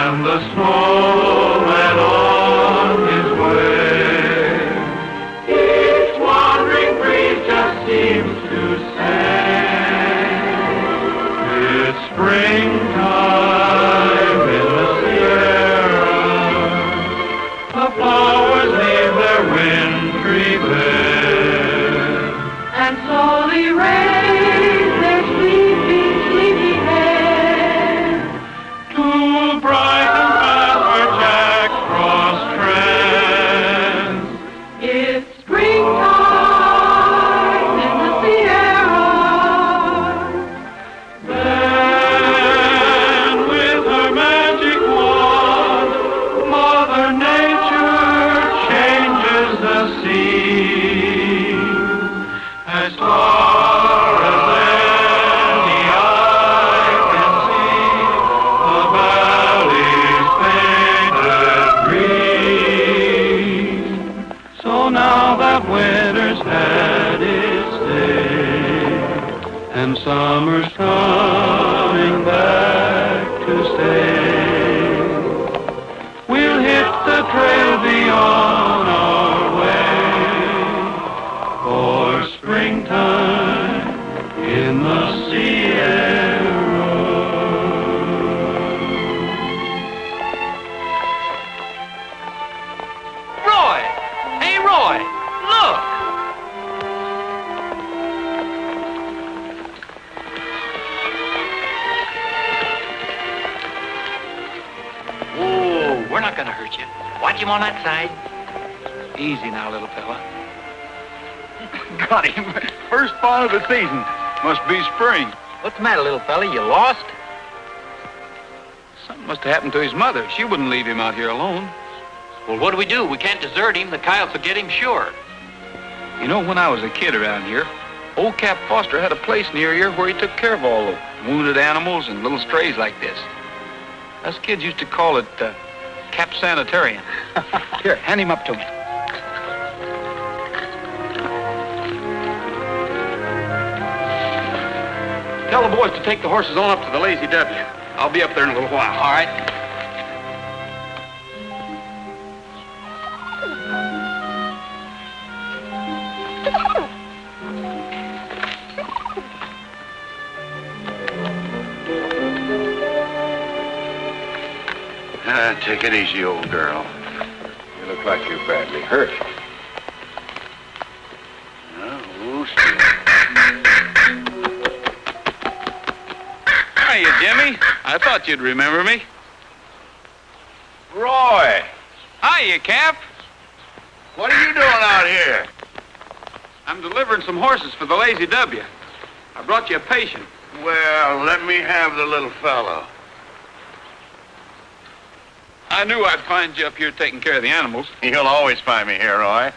and the snow went on his way. Each wandering breeze just seems to say, it's springtime in the Sierra. The flowers leave their wintry bed and slowly raise their sleepy, sleepy head to brighten paths where jacks cross trends. It's springtime in the Sierra. Then with her magic wand, Mother Nature changes the scene. As far as any eye can see, the valley's painted green. So now that winter's had its day, and summer's coming back to stay, we'll hit the trail beyond our way for springtime in the Sierra. Roy! Hey, Roy! Look! Whoa, we're not gonna hurt you. Watch him on that side. Easy now, little fella. Got him. First fawn of the season. Must be spring. What's the matter, little fella? You lost? Something must have happened to his mother. She wouldn't leave him out here alone. Well, what do? We can't desert him. The coyotes will get him sure. You know, when I was a kid around here, old Cap Foster had a place near here where he took care of all the wounded animals and little strays like this. Us kids used to call it Cap Sanitarium. Here, hand him up to me. Tell the boys to take the horses on up to the Lazy W. I'll be up there in a little while. All right. Take it easy, old girl. You look like you're badly hurt. Hiya, Jimmy. I thought you'd remember me. Roy! Hiya, Cap. What are you doing out here? I'm delivering some horses for the Lazy W. I brought you a patient. Well, let me have the little fellow. I knew I'd find you up here taking care of the animals. You'll always find me here, Roy.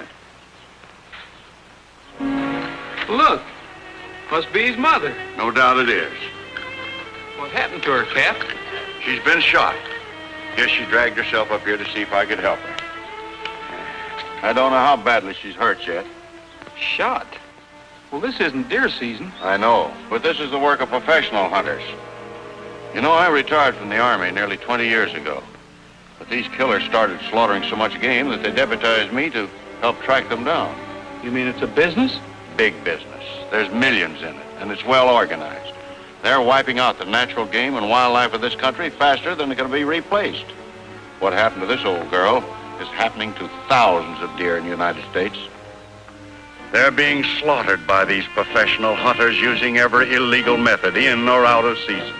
Look, must be his mother. No doubt it is. What happened to her, Cap? She's been shot. Guess she dragged herself up here to see if I could help her. I don't know how badly she's hurt yet. Shot? Well, this isn't deer season. I know, but this is the work of professional hunters. You know, I retired from the Army nearly 20 years ago. But these killers started slaughtering so much game that they deputized me to help track them down. You mean it's a business? Big business. There's millions in it, and it's well organized. They're wiping out the natural game and wildlife of this country faster than it can be replaced. What happened to this old girl is happening to thousands of deer in the United States. They're being slaughtered by these professional hunters using every illegal method in or out of season.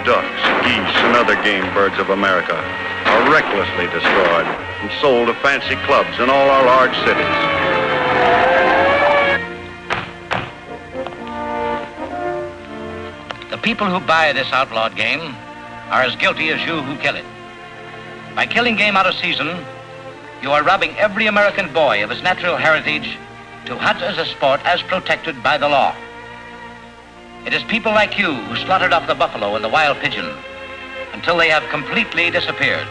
Ducks, geese, and other game birds of America are recklessly destroyed and sold to fancy clubs in all our large cities. The people who buy this outlawed game are as guilty as you who kill it. By killing game out of season, you are robbing every American boy of his natural heritage to hunt as a sport as protected by the law. It is people like you who slaughtered off the buffalo and the wild pigeon until they have completely disappeared.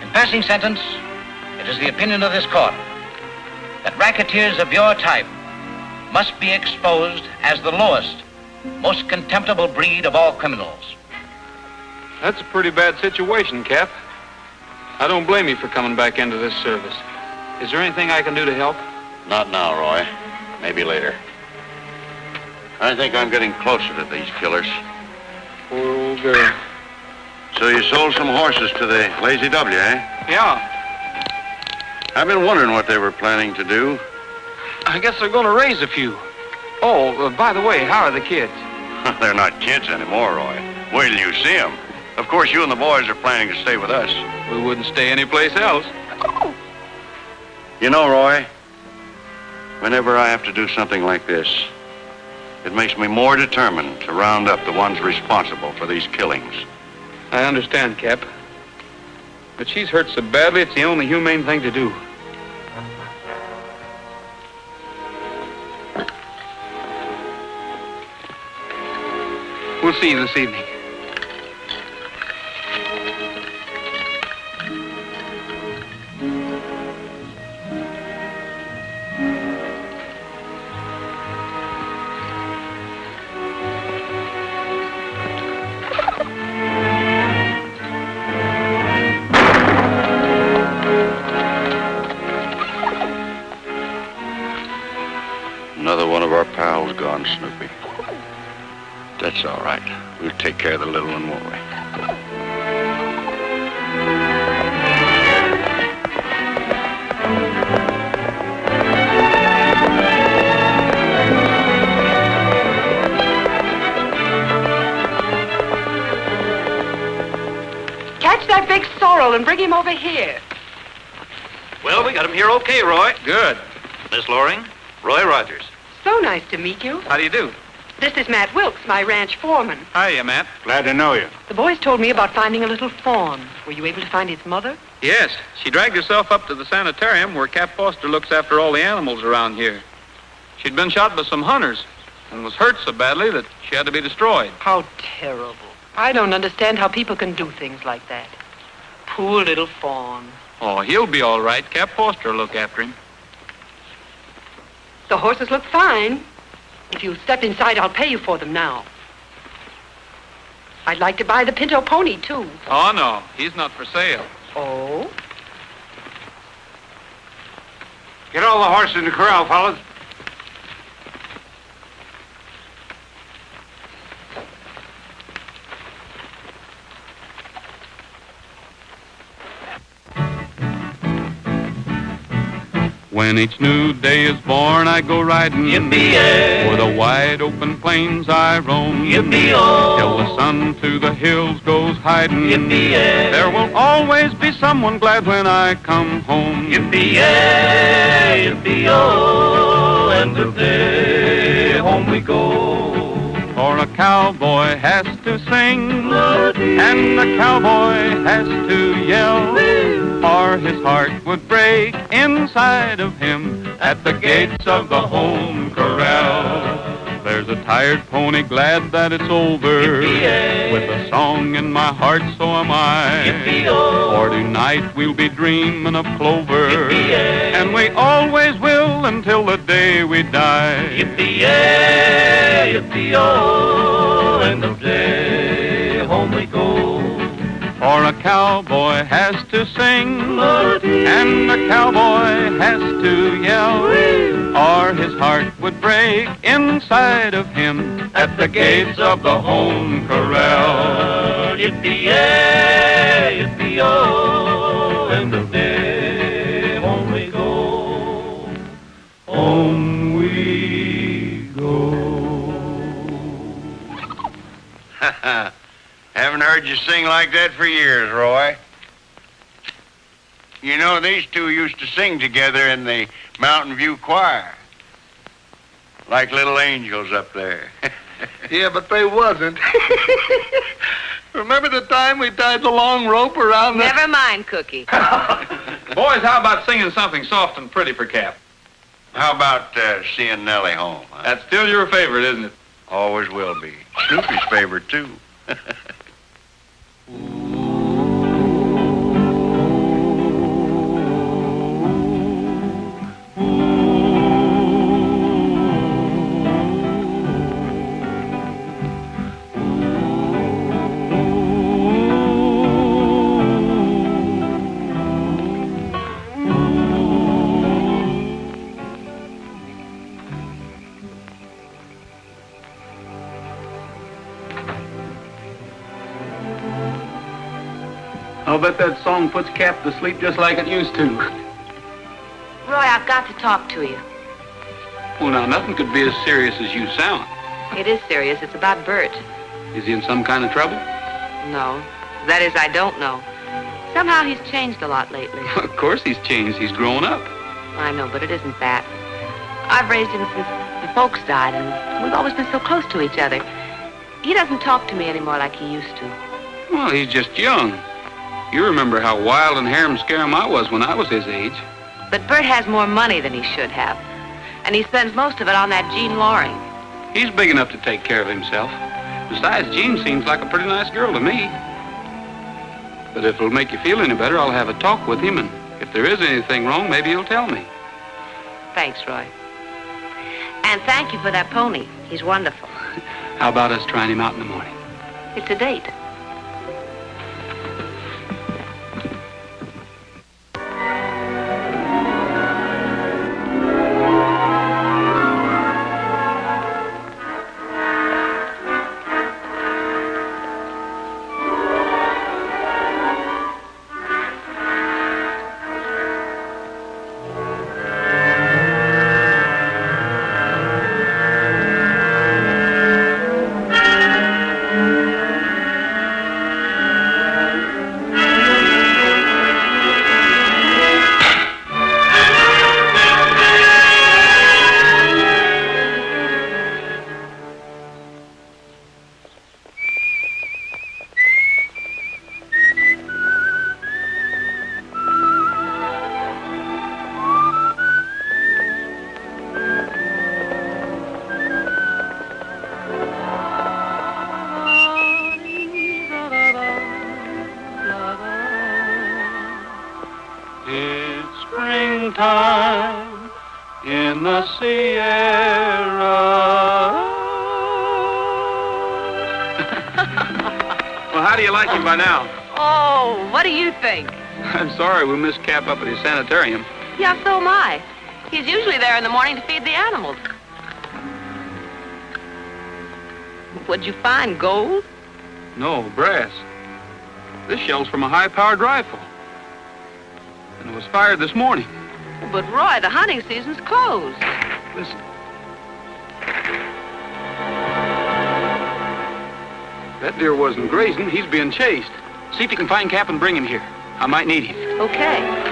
In passing sentence, it is the opinion of this court that racketeers of your type must be exposed as the lowest, most contemptible breed of all criminals. That's a pretty bad situation, Cap. I don't blame you for coming back into this service. Is there anything I can do to help? Not now, Roy. Maybe later. I think I'm getting closer to these killers. Poor old girl. So you sold some horses to the Lazy W, eh? Yeah. I've been wondering what they were planning to do. I guess they're going to raise a few. Oh, by the way, how are the kids? They're not kids anymore, Roy. Wait till you see them. Of course, you and the boys are planning to stay with us. We wouldn't stay anyplace else. You know, Roy, whenever I have to do something like this, it makes me more determined to round up the ones responsible for these killings. I understand, Cap. But she's hurt so badly, it's the only humane thing to do. We'll see you this evening. Another one of our pals gone, Snoopy. That's all right. We'll take care of the little one, won't we? Catch that big sorrel and bring him over here. Well, we got him here okay, Roy. Good. Miss Loring, Roy Rogers. So nice to meet you. How do you do? This is Matt Wilkes, my ranch foreman. Hiya, Matt. Glad to know you. The boys told me about finding a little fawn. Were you able to find its mother? Yes, she dragged herself up to the sanitarium where Cap Foster looks after all the animals around here. She'd been shot by some hunters and was hurt so badly that she had to be destroyed. How terrible. I don't understand how people can do things like that. Poor little fawn. Oh, he'll be all right. Cap Foster will look after him. The horses look fine. If you step inside, I'll pay you for them now. I'd like to buy the Pinto pony, too. Oh, no, he's not for sale. Oh? Get all the horses in the corral, fellas. When each new day is born, I go riding. Yippee-yay. O'er the wide open plains I roam. Yippee-oh. Till the sun to the hills goes hiding. Yippee-yay. There will always be someone glad when I come home. Yippee-yay, yippee-oh, end of day, home we go. For a cowboy has to sing, Bloody. and a cowboy has to yell, or his heart would break inside of him at the gates of the home corral. There's a tired pony glad that it's over, Yippee-yay. with a song in my heart, so am I. Yippee-oh. For tonight we'll be dreaming of clover, Yippee-yay. and we always will until the day we die. Yippee-yay, yippee-oh, end of day, home we go. For a cowboy has to sing, Bloody. and a cowboy has to yell, or his heart would break inside of him at the gates of the home corral. Yippee-yay, yippee-oh, end of day, home we go. Home we go. Haven't heard you sing like that for years, Roy. You know, these two used to sing together in the Mountain View Choir. Like little angels up there. Yeah, but they wasn't. Remember the time we tied the long rope around the... Never mind, Cookie. Boys, how about singing something soft and pretty for Cap? How about seeing Nellie home? Huh? That's still your favorite, isn't it? Always will be. Snoopy's favorite, too. I'll bet that song puts Cap to sleep just like it used to. Roy, I've got to talk to you. Well, now, nothing could be as serious as you sound. It is serious. It's about Bert. Is he in some kind of trouble? No. That is, I don't know. Somehow he's changed a lot lately. Of course he's changed. He's grown up. I know, but it isn't that. I've raised him since the folks died, and we've always been so close to each other. He doesn't talk to me anymore like he used to. Well, he's just young. You remember how wild and harum-scarum I was when I was his age. But Bert has more money than he should have, and he spends most of it on that Jean Loring. He's big enough to take care of himself. Besides, Jean seems like a pretty nice girl to me. But if it'll make you feel any better, I'll have a talk with him, and if there is anything wrong, maybe he'll tell me. Thanks, Roy. And thank you for that pony. He's wonderful. How about us trying him out in the morning? It's a date. springtime in the Sierra. Well, how do you like him by now? Oh, what do you think? I'm sorry we missed Cap up at his sanitarium. Yeah, so am I. He's usually there in the morning to feed the animals. What'd you find, gold? No, brass. This shell's from a high-powered rifle. And it was fired this morning. But, Roy, the hunting season's closed. Listen. That deer wasn't grazing. He's being chased. See if you can find Cap and bring him here. I might need him. Okay.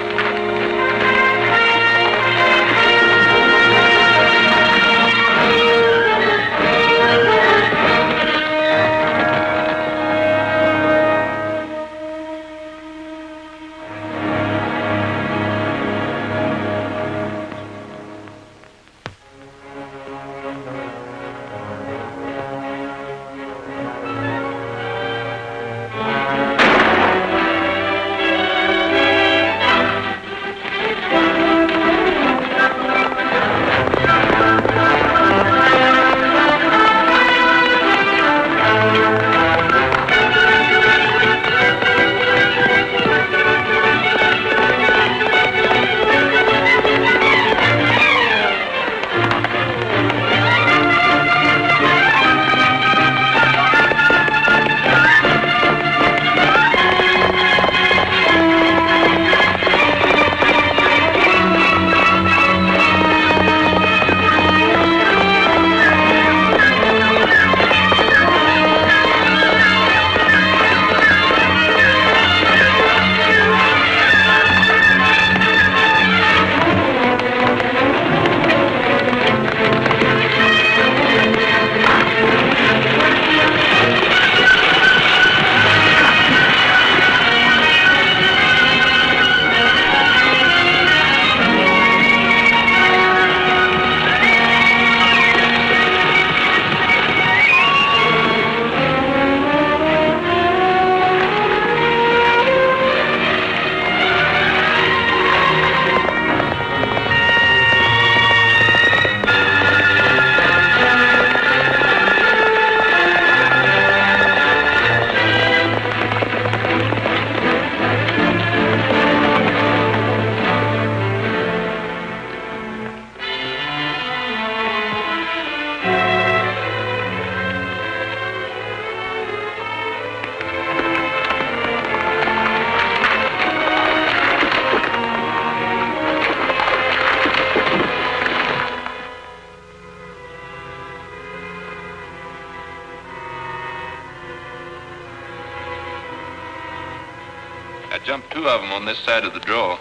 I jumped 2 of them on this side of the draw.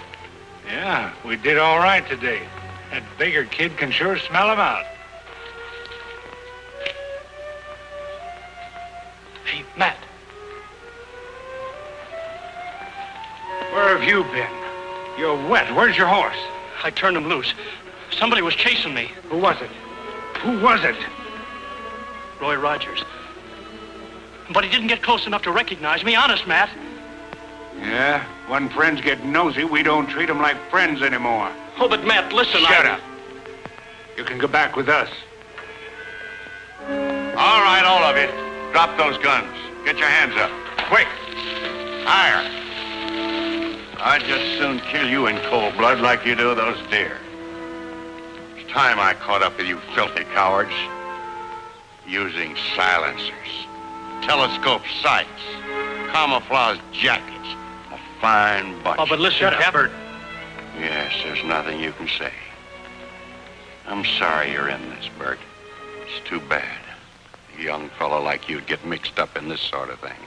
Yeah, we did all right today. That Baker kid can sure smell them out. Hey, Matt. Where have you been? You're wet. Where's your horse? I turned him loose. Somebody was chasing me. Who was it? Who was it? Roy Rogers. But he didn't get close enough to recognize me. Honest, Matt. Yeah, when friends get nosy, we don't treat them like friends anymore. Oh, but Matt, listen, Shut up. You can go back with us. All right, all of you. Drop those guns. Get your hands up. Quick. Higher. I'd just soon kill you in cold blood like you do those deer. It's time I caught up with you filthy cowards. Using silencers, telescope sights, camouflage jackets. A fine bunch. Oh, but listen, Bert. Yes, there's nothing you can say. I'm sorry you're in this, Bert. It's too bad. A young fellow like you'd get mixed up in this sort of thing.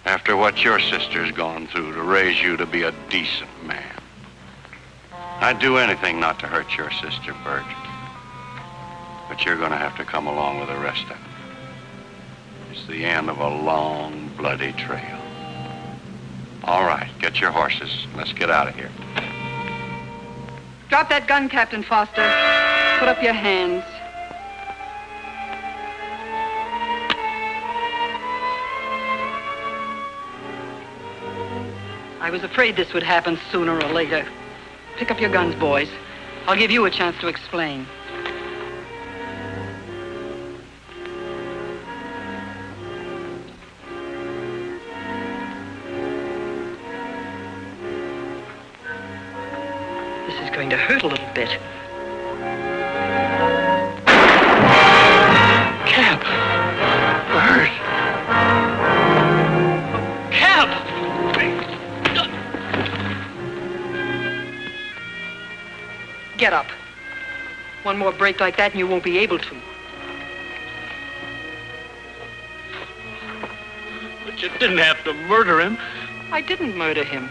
After what your sister's gone through to raise you to be a decent man. I'd do anything not to hurt your sister, Bert. But you're going to have to come along with the rest of it. It's the end of a long, bloody trail. All right, get your horses. Let's get out of here. Drop that gun, Captain Foster. Put up your hands. I was afraid this would happen sooner or later. Pick up your guns, boys. I'll give you a chance to explain. This is going to hurt a little bit. Cap! Bert! Cap! Get up. One more break like that and you won't be able to. But you didn't have to murder him. I didn't murder him.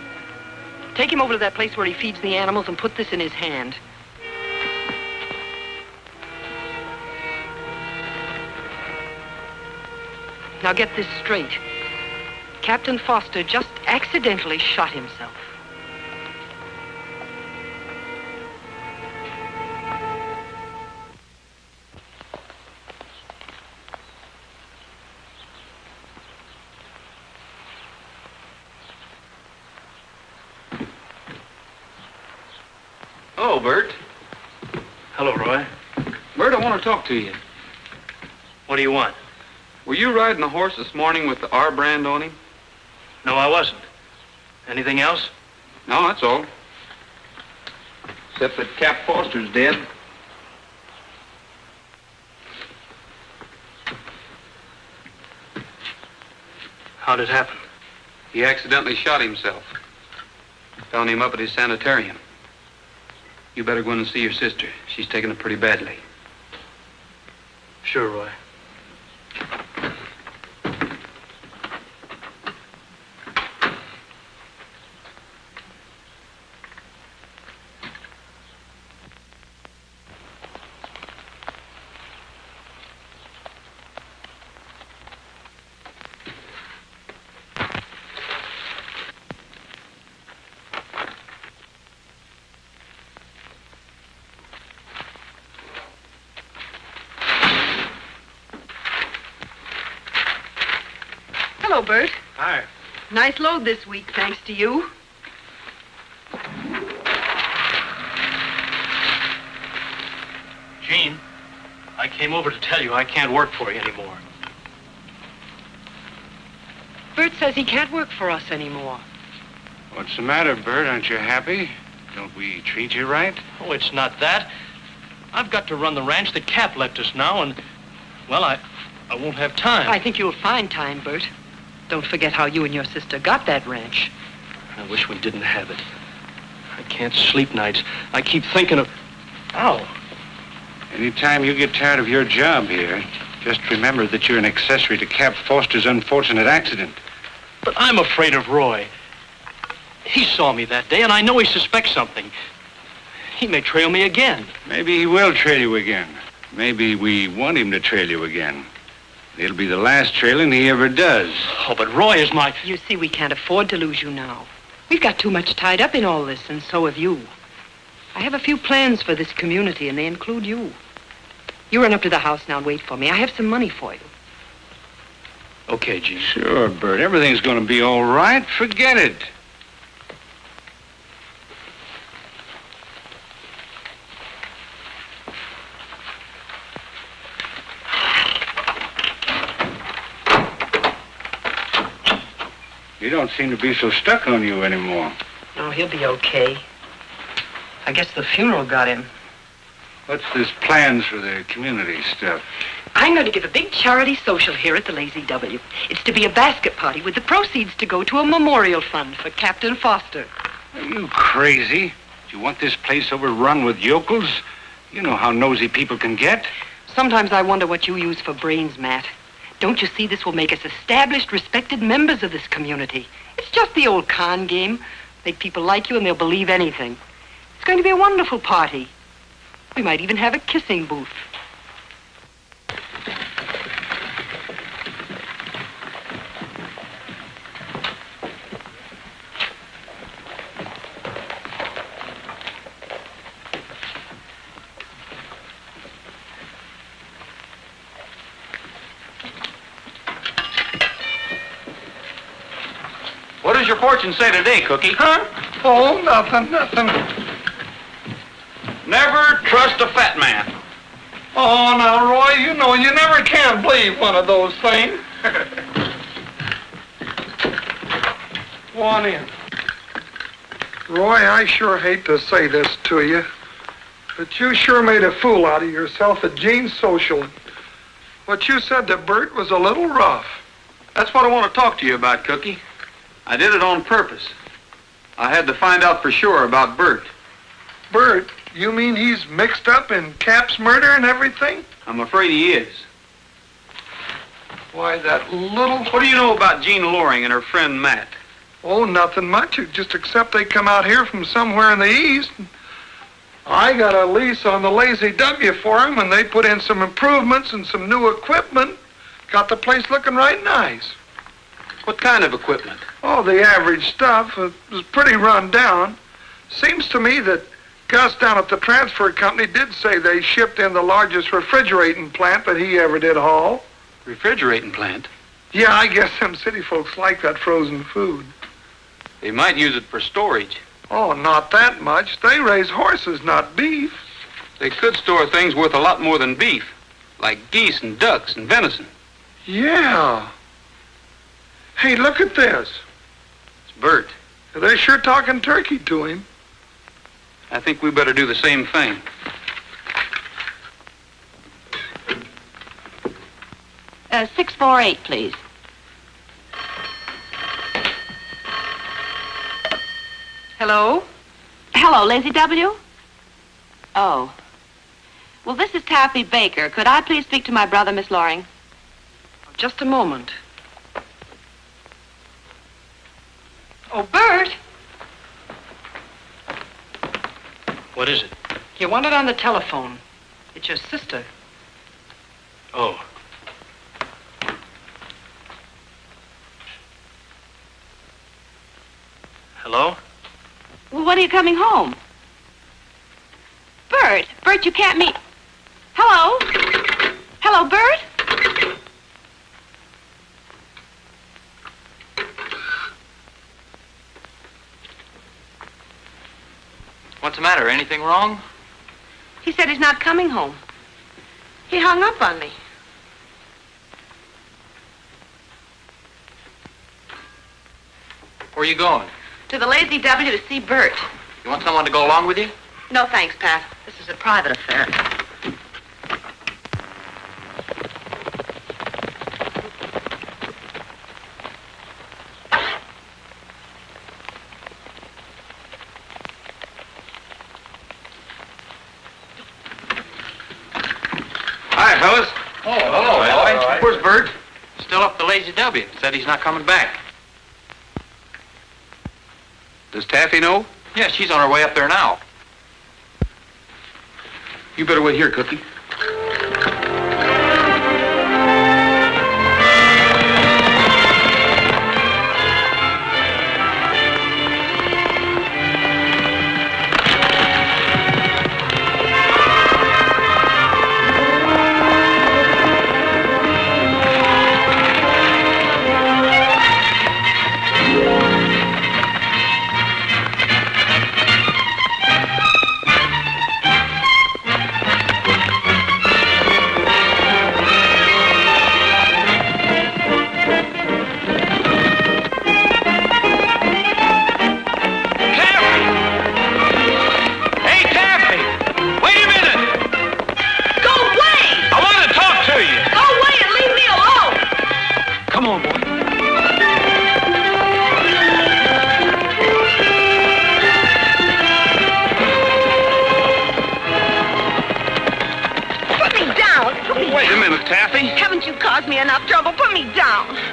Take him over to that place where he feeds the animals and put this in his hand. Now get this straight. Captain Foster just accidentally shot himself. Oh, Bert. Hello, Roy. Bert, I want to talk to you. What do you want? Were you riding the horse this morning with the R brand on him? No, I wasn't. Anything else? No, that's all. Except that Cap Foster's dead. How'd it happen? He accidentally shot himself. Found him up at his sanitarium. You better go in and see your sister. She's taken it pretty badly. Sure, Roy. Hello, Bert. Hi. Nice load this week, thanks to you. Jean, I came over to tell you I can't work for you anymore. Bert says he can't work for us anymore. What's the matter, Bert? Aren't you happy? Don't we treat you right? Oh, it's not that. I've got to run the ranch that Cap left us now, and, well, I won't have time. I think you'll find time, Bert. Don't forget how you and your sister got that ranch. I wish we didn't have it. I can't sleep nights. I keep thinking of... Ow. Anytime you get tired of your job here, just remember that you're an accessory to Cap Foster's unfortunate accident. But I'm afraid of Roy. He saw me that day, and I know he suspects something. He may trail me again. Maybe he will trail you again. Maybe we want him to trail you again. It'll be the last trailing he ever does. Oh, but Roy is my... You see, we can't afford to lose you now. We've got too much tied up in all this, and so have you. I have a few plans for this community, and they include you. You run up to the house now and wait for me. I have some money for you. Okay, Gene. Sure, Bert. Everything's going to be all right. Forget it. You don't seem to be so stuck on you anymore. Oh, he'll be okay. I guess the funeral got him. What's this plans for the community stuff? I'm going to give a big charity social here at the Lazy W. It's to be a basket party with the proceeds to go to a memorial fund for Captain Foster. Are you crazy? Do you want this place overrun with yokels? You know how nosy people can get. Sometimes I wonder what you use for brains, Matt. Don't you see this will make us established, respected members of this community? It's just the old con game. Make people like you and they'll believe anything. It's going to be a wonderful party. We might even have a kissing booth. What does your fortune say today, Cookie? Huh? Oh, nothing. Never trust a fat man. Oh, now, Roy, you know you never can believe one of those things. One in. Roy, I sure hate to say this to you, but you sure made a fool out of yourself at Gene's social. What you said to Bert was a little rough. That's what I want to talk to you about, Cookie. I did it on purpose. I had to find out for sure about Bert. Bert? You mean he's mixed up in Cap's murder and everything? I'm afraid he is. Why, that little... What do you know about Jean Loring and her friend Matt? Oh, nothing much, just except they come out here from somewhere in the east. I got a lease on the Lazy W for them, and they put in some improvements and some new equipment. Got the place looking right nice. What kind of equipment? Oh, the average stuff. It was pretty run down. Seems to me that Gus down at the transfer company did say they shipped in the largest refrigerating plant that he ever did haul. Refrigerating plant? Yeah, I guess them city folks like that frozen food. They might use it for storage. Oh, not that much. They raise horses, not beef. They could store things worth a lot more than beef, like geese and ducks and venison. Yeah. Hey, look at this. It's Bert. They're sure talking turkey to him. I think we better do the same thing. Uh, 648, please. Hello? Hello, Lazy W? Oh. Well, this is Taffy Baker. Could I please speak to my brother, Miss Loring? Just a moment. Oh, Bert! What is it? You want it on the telephone. It's your sister. Oh. Hello? Well, when are you coming home? Bert! Bert, you can't meet... Hello? Hello, Bert? What's the matter? Anything wrong? He said he's not coming home. He hung up on me. Where are you going? To the Lazy W to see Bert. You want someone to go along with you? No, thanks, Pat. This is a private affair. Hi, fellas. Oh, hello, Roy. Where's Bert? Still up the Lazy W. Said he's not coming back. Does Taffy know? Yeah, she's on her way up there now. You better wait here, Cookie.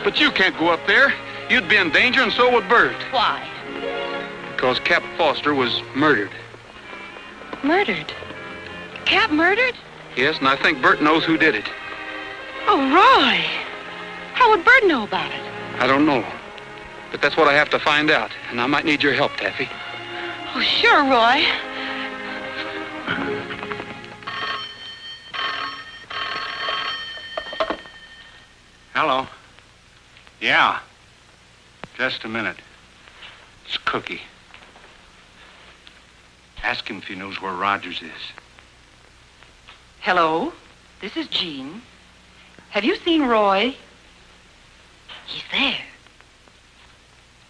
But you can't go up there. You'd be in danger, and so would Bert. Why? Because Cap Foster was murdered. Murdered? Cap murdered? Yes, and I think Bert knows who did it. Oh, Roy. How would Bert know about it? I don't know. But that's what I have to find out, and I might need your help, Taffy. Oh, sure, Roy. Hello. Yeah. Just a minute. It's Cookie. Ask him if he knows where Rogers is. Hello, this is Jean. Have you seen Roy? He's there.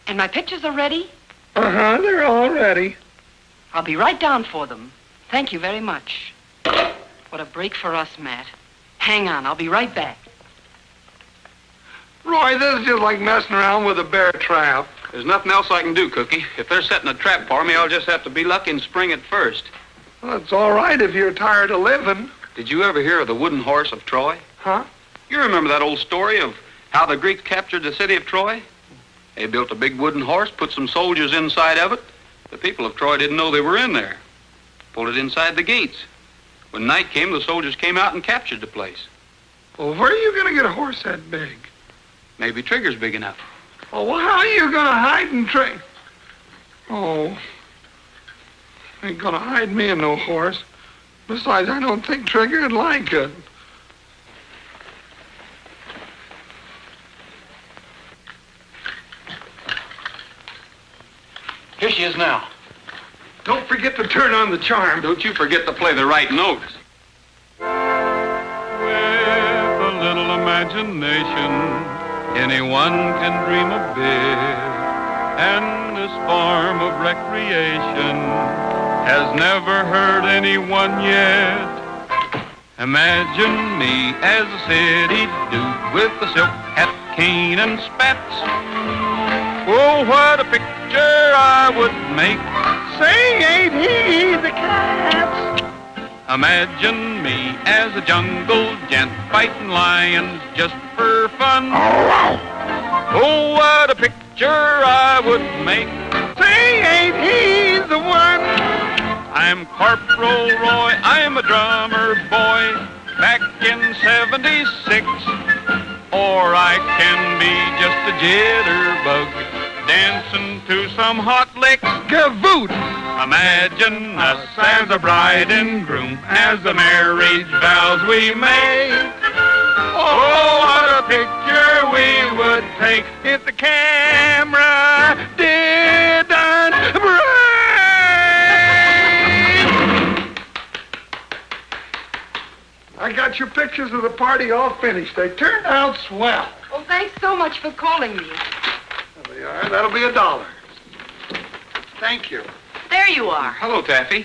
And my pictures are ready? Uh-huh, they're all ready. I'll be right down for them. Thank you very much. What a break for us, Matt. Hang on, I'll be right back. Roy, this is just like messing around with a bear trap. There's nothing else I can do, Cookie. If they're setting a trap for me, I'll just have to be lucky and spring it first. Well, it's all right if you're tired of living. Did you ever hear of the wooden horse of Troy? Huh? You remember that old story of how the Greeks captured the city of Troy? They built a big wooden horse, put some soldiers inside of it. The people of Troy didn't know they were in there. Pulled it inside the gates. When night came, the soldiers came out and captured the place. Well, where are you going to get a horse that big? Maybe Trigger's big enough. Oh, well, how are you going to hide and train? Oh, ain't going to hide me in no horse. Besides, I don't think Trigger'd like it. Here she is now. Don't forget to turn on the charm. Don't you forget to play the right notes. With a little imagination, anyone can dream of big. And this form of recreation has never hurt anyone yet. Imagine me as a city dude with a silk hat, cane, and spats. Oh, what a picture I would make. Say, ain't he the cat? Imagine me as a jungle gent fighting lions just for fun. Oh, what a picture I would make. Say, ain't he the one? I'm Corporal Roy, I'm a drummer boy, back in 76. Or I can be just a jitterbug, dancing to some hot licks. Gavoot! Imagine us as a bride and groom, as the marriage vows we make. Oh, what a picture we would take if the camera didn't break. I got your pictures of the party all finished. They turned out swell. Oh, thanks so much for calling me. There they are. That'll be $1. Thank you. There you are. Hello, Taffy.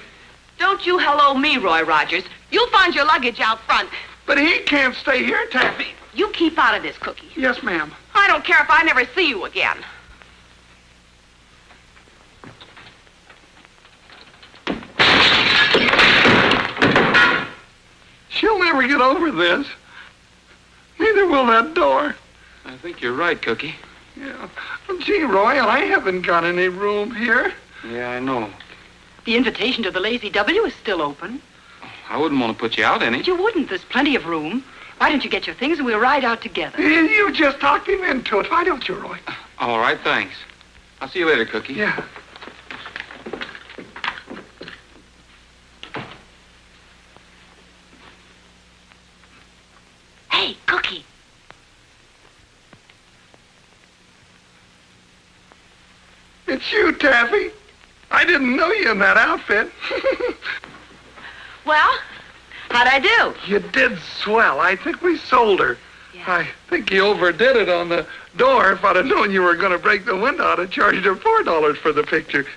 Don't you hello me, Roy Rogers. You'll find your luggage out front. But he can't stay here, Taffy. You keep out of this, Cookie. Yes, ma'am. I don't care if I never see you again. She'll never get over this. Neither will that door. I think you're right, Cookie. Yeah. gee, Roy, I haven't got any room here. Yeah, I know. The invitation to the Lazy W is still open. I wouldn't want to put you out any. You wouldn't. There's plenty of room. Why don't you get your things and we'll ride out together? You just talked him into it. Why don't you, Roy? All right, thanks. I'll see you later, Cookie. Yeah. Hey, Cookie. It's you, Taffy. I didn't know you in that outfit. Well, how'd I do? You did swell. I think we sold her. Yeah. I think you overdid it on the door. If I'd have known you were going to break the window, I'd have charged her $4 for the picture.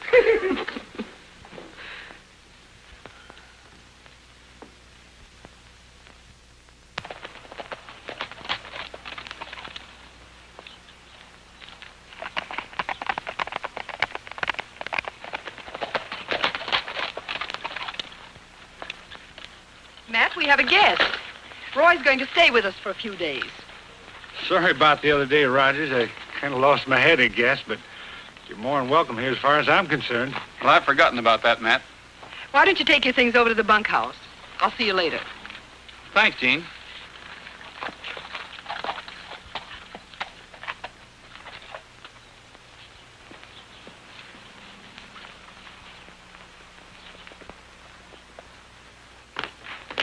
Matt, we have a guest. Roy's going to stay with us for a few days. Sorry about the other day, Rogers. I kind of lost my head, I guess, but you're more than welcome here as far as I'm concerned. Well, I've forgotten about that, Matt. Why don't you take your things over to the bunkhouse? I'll see you later. Thanks, Gene.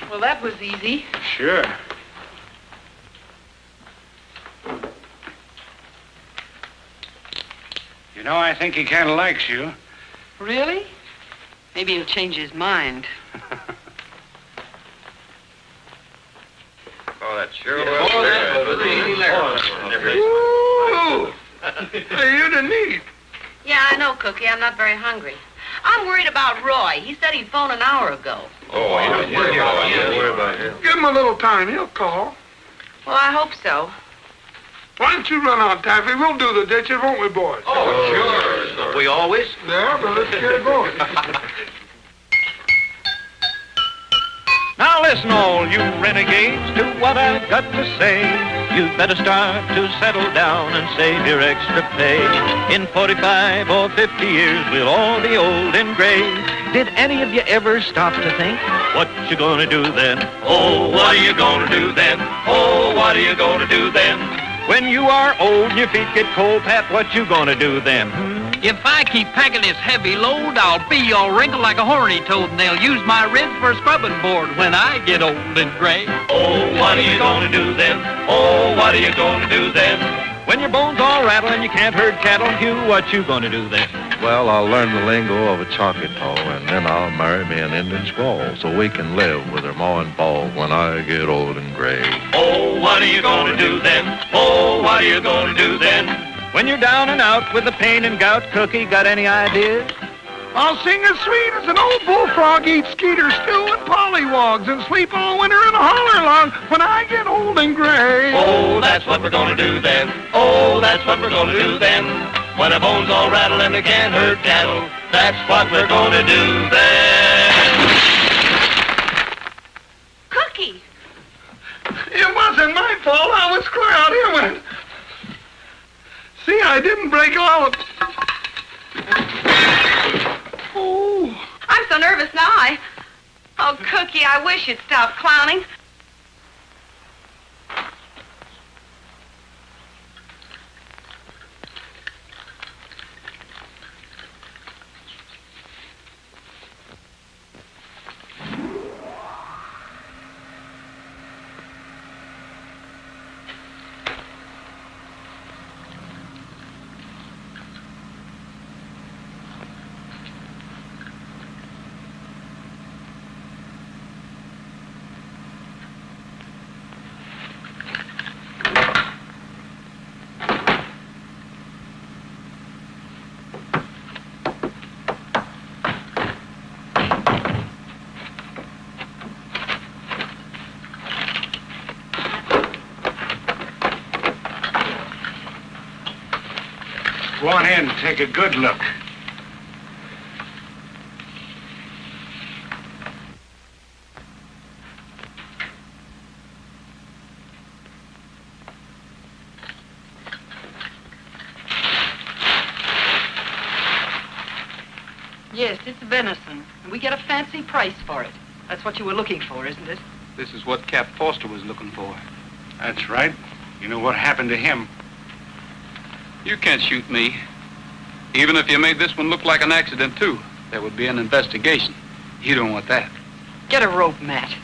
Well, that was easy. Sure. You know, I think he kind of likes you. Really? Maybe he'll change his mind. Oh, that sure was. Ooh! Hey, you didn't eat. Yeah, I know, Cookie. I'm not very hungry. I'm worried about Roy. He said he'd phone an hour ago. Oh, yeah. Worry about him. Give him a little time. He'll call. Well, I hope so. Why don't you run out, Taffy? We'll do the ditches, won't we, boys? Oh, sure. We always? Yeah, but let's get it going. Now listen, all you renegades, to what I've got to say. You'd better start to settle down and save your extra pay. In 45 or 50 years, we'll all be old and gray. Did any of you ever stop to think, what you gonna do then? Oh, what are you gonna do then? Oh, what are you gonna do then? When you are old and your feet get cold, Pat, what you gonna do then? If I keep packing this heavy load, I'll be all wrinkled like a horny toad, and they'll use my ribs for a scrubbing board when I get old and gray. Oh, what are you gonna do then? Oh, what are you gonna do then? When your bones all rattle and you can't herd cattle, Hugh, what you gonna do then? Well, I'll learn the lingo of a Choctaw, and then I'll marry me an Indian squaw, so we can live with her ma and pa when I get old and gray. Oh, what are you gonna do then? Oh, what are you gonna do then? When you're down and out with the pain and gout, Cookie, got any ideas? I'll sing as sweet as an old bullfrog, eat skeeter stew and pollywogs, and sleep all winter in a holler log when I get old and gray. Oh, that's what we're gonna do then. Oh, that's what we're gonna do then. When our bones all rattle and they can't herd cattle, that's what we're gonna do then. Cookie! It wasn't my fault. I was clear out here when... See, I didn't break all of... Oh. I'm so nervous now. Oh, Cookie, I wish you'd stop clowning. Go on in and take a good look. Yes, it's venison, and we get a fancy price for it. That's what you were looking for, isn't it? This is what Cap Foster was looking for. That's right. You know what happened to him. You can't shoot me. Even if you made this one look like an accident, too, there would be an investigation. You don't want that. Get a rope, Matt.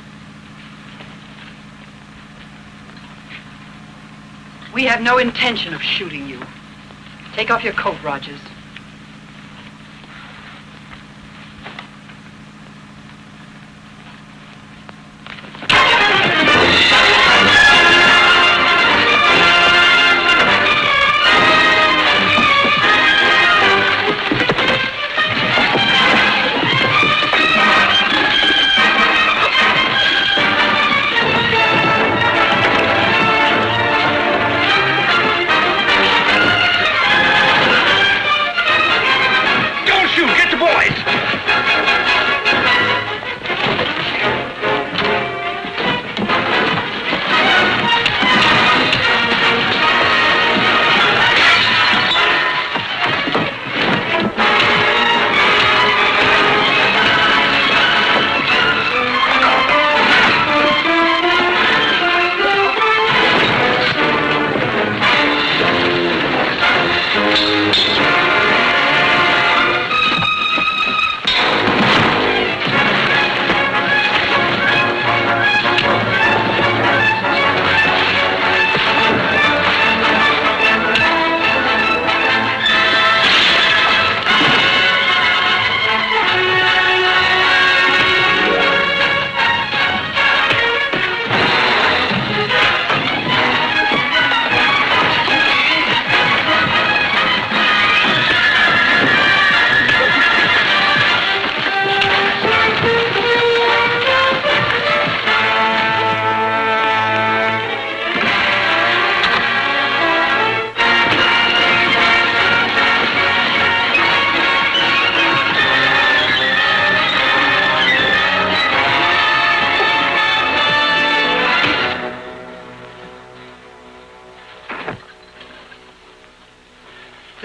We have no intention of shooting you. Take off your coat, Rogers.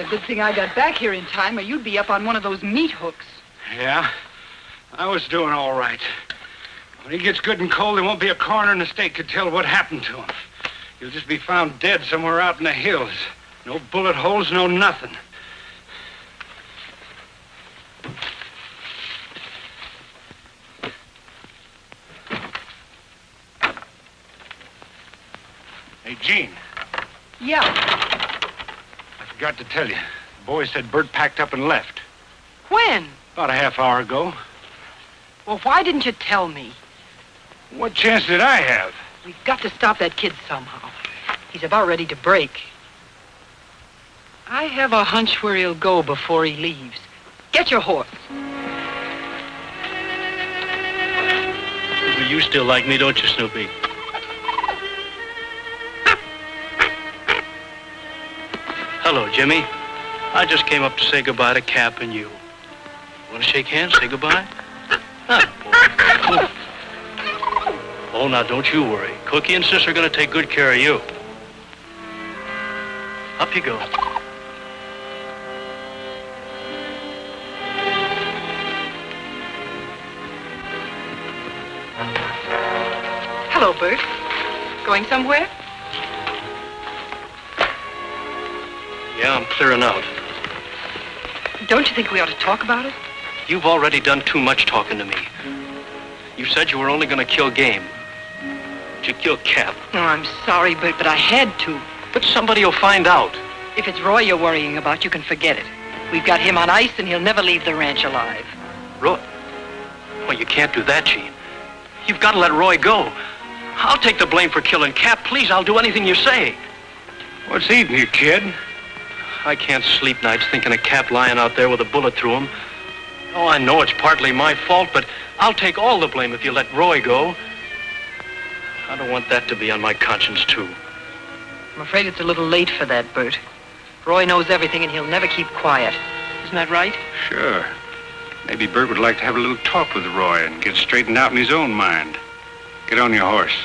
Good thing I got back here in time, or you'd be up on one of those meat hooks. Yeah, I was doing all right. When he gets good and cold, there won't be a coroner in the state could tell what happened to him. He'll just be found dead somewhere out in the hills. No bullet holes, no nothing. Hey, Gene. Yeah. I forgot to tell you. The boy said Bert packed up and left. When? About a half hour ago. Well, why didn't you tell me? What chance did I have? We've got to stop that kid somehow. He's about ready to break. I have a hunch where he'll go before he leaves. Get your horse. Well, you still like me, don't you, Snoopy? Hello, Jimmy. I just came up to say goodbye to Cap and you. Want to shake hands, say goodbye? Oh, now don't you worry. Cookie and Sis are going to take good care of you. Up you go. Hello, Bert. Going somewhere? Yeah, I'm clearing out. Don't you think we ought to talk about it? You've already done too much talking to me. You said you were only going to kill game. But you killed Cap. Oh, I'm sorry, Bert, but I had to. But somebody will find out. If it's Roy you're worrying about, you can forget it. We've got him on ice, and he'll never leave the ranch alive. Roy? Well, you can't do that, Gene. You've got to let Roy go. I'll take the blame for killing Cap. Please, I'll do anything you say. What's eating you, kid? I can't sleep nights thinking of Cap lying out there with a bullet through him. Oh, I know it's partly my fault, but I'll take all the blame if you let Roy go. I don't want that to be on my conscience, too. I'm afraid it's a little late for that, Bert. Roy knows everything, and he'll never keep quiet. Isn't that right? Sure. Maybe Bert would like to have a little talk with Roy and get straightened out in his own mind. Get on your horse.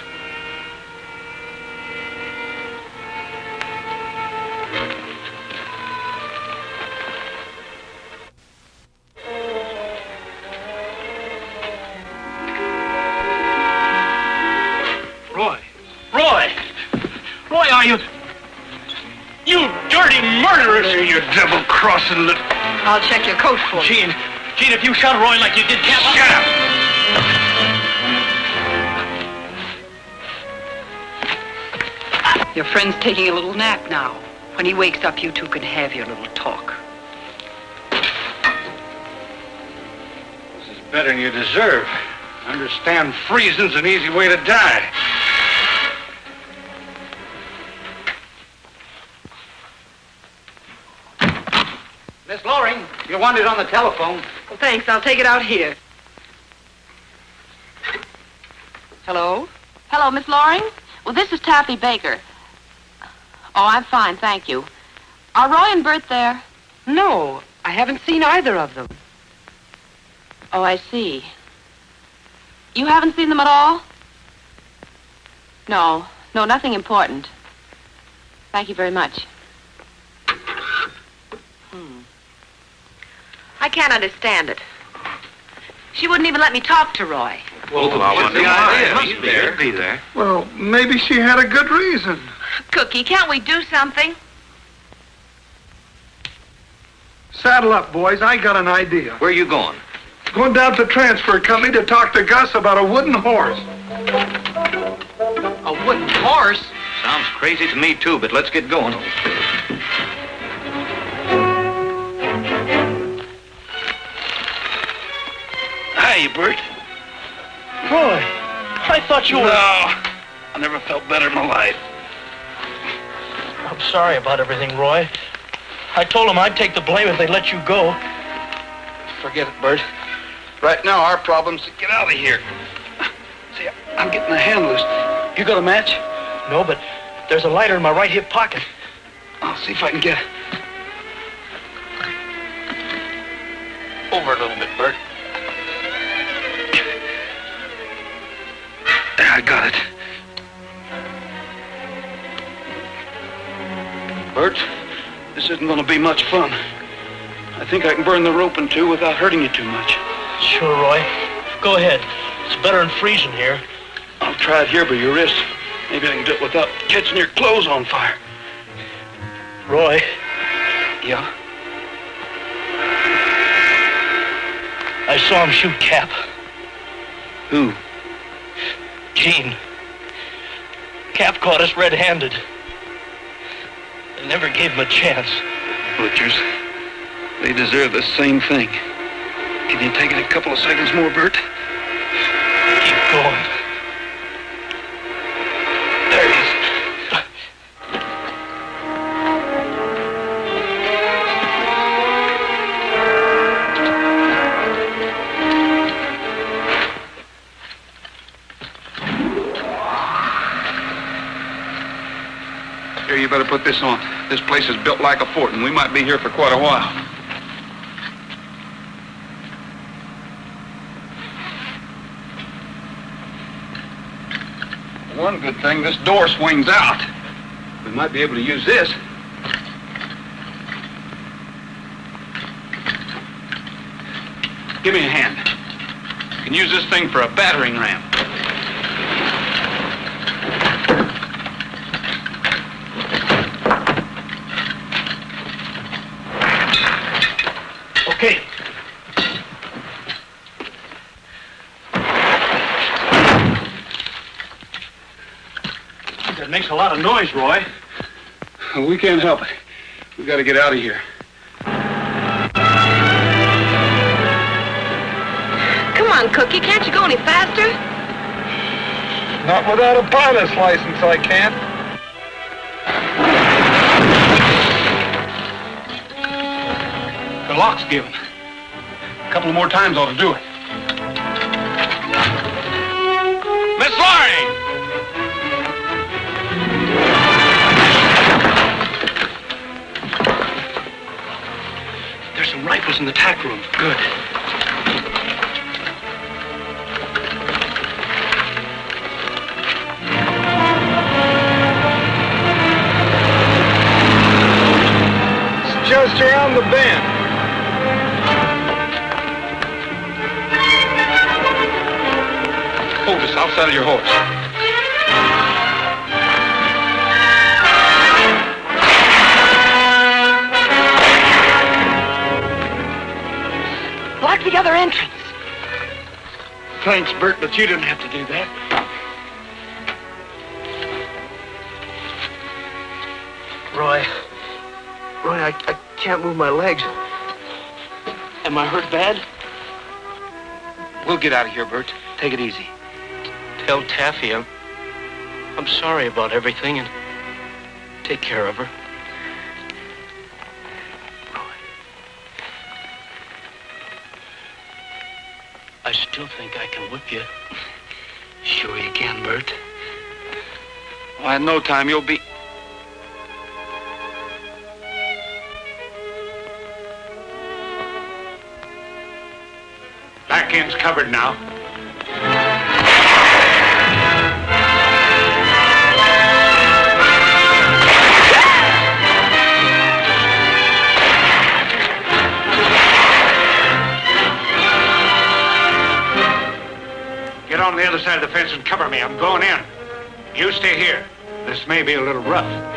crossing the... I'll check your coat for you. Gene, if you shot Roy like you did Cap... Shut up! Your friend's taking a little nap now. When he wakes up, you two can have your little talk. This is better than you deserve. Understand freezing's an easy way to die. Miss Loring, you wanted on the telephone. Well, thanks. I'll take it out here. Hello? Hello, Miss Loring? Well, this is Taffy Baker. Oh, I'm fine, thank you. Are Roy and Bert there? No, I haven't seen either of them. Oh, I see. You haven't seen them at all? No, nothing important. Thank you very much. I can't understand it. She wouldn't even let me talk to Roy. Well, what's the idea? He's there. He'd be there. Well, maybe she had a good reason. Cookie, can't we do something? Saddle up, boys. I got an idea. Where are you going? Going down to the transfer company to talk to Gus about a wooden horse. A wooden horse? Sounds crazy to me, too, but let's get going. Hi, Bert. Roy, I thought you were... No, I never felt better in my life. I'm sorry about everything, Roy. I told them I'd take the blame if they let you go. Forget it, Bert. Right now, our problem's to get out of here. See, I'm getting the hand loose. You got a match? No, but there's a lighter in my right hip pocket. I'll see if I can get it. Over a little bit, Bert. There, I got it. Bert, this isn't going to be much fun. I think I can burn the rope in two without hurting you too much. Sure, Roy. Go ahead. It's better than freezing here. I'll try it here by your wrist. Maybe I can do it without catching your clothes on fire. Roy. Yeah? I saw him shoot Cap. Who? Gene. Cap caught us red-handed. They never gave him a chance. Butchers. They deserve the same thing. Can you take it a couple of seconds more, Bert? Keep going. There it is. Here, you better put this on. This place is built like a fort, and we might be here for quite a while. One good thing, this door swings out. We might be able to use this. Give me a hand. You can use this thing for a battering ram. Okay. That makes a lot of noise, Roy. We can't help it. We got to get out of here. Come on, Cookie. Can't you go any faster? Not without a pilot's license, I can't. The lock's given. A couple more times ought to do it. Miss Loring! There's some rifles in the tack room. Good. It's just around the bend. Hold this outside of your horse. another entrance. Thanks, Bert, but you didn't have to do that. Roy, I can't move my legs. Am I hurt bad? We'll get out of here, Bert. Take it easy. Tell Taffy I'm sorry about everything and take care of her. I still think I can whip you. Sure you can, Bert. Why, in no time you'll be... Back end's covered now. Get on the other side of the fence and cover me. I'm going in. You stay here. This may be a little rough.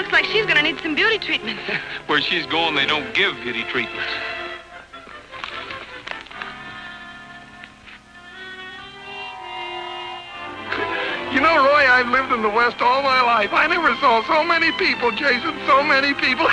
looks like she's gonna need some beauty treatment. Where she's going, they don't give beauty treatments. You know, Roy, I've lived in the West all my life. I never saw so many people, Jason, so many people.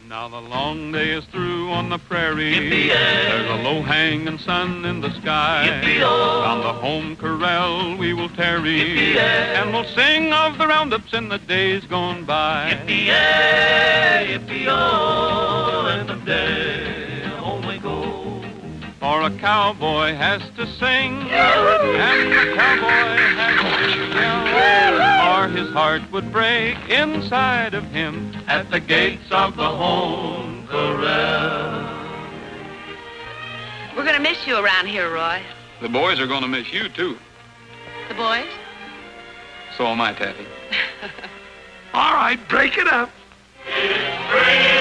Now the long day is through on the prairie. There's a low-hanging sun in the sky. On the home corral we will tarry, and we'll sing of the roundups in the days gone by. Yippee-yi-yippee-oh, and the day home we go. For a cowboy has to sing, and the cowboy has to yell, or his heart would break inside of him at the gates of the home corral. We're gonna miss you around here, Roy. The boys are going to miss you, too. The boys? So am I, Taffy. All right, break it up. It's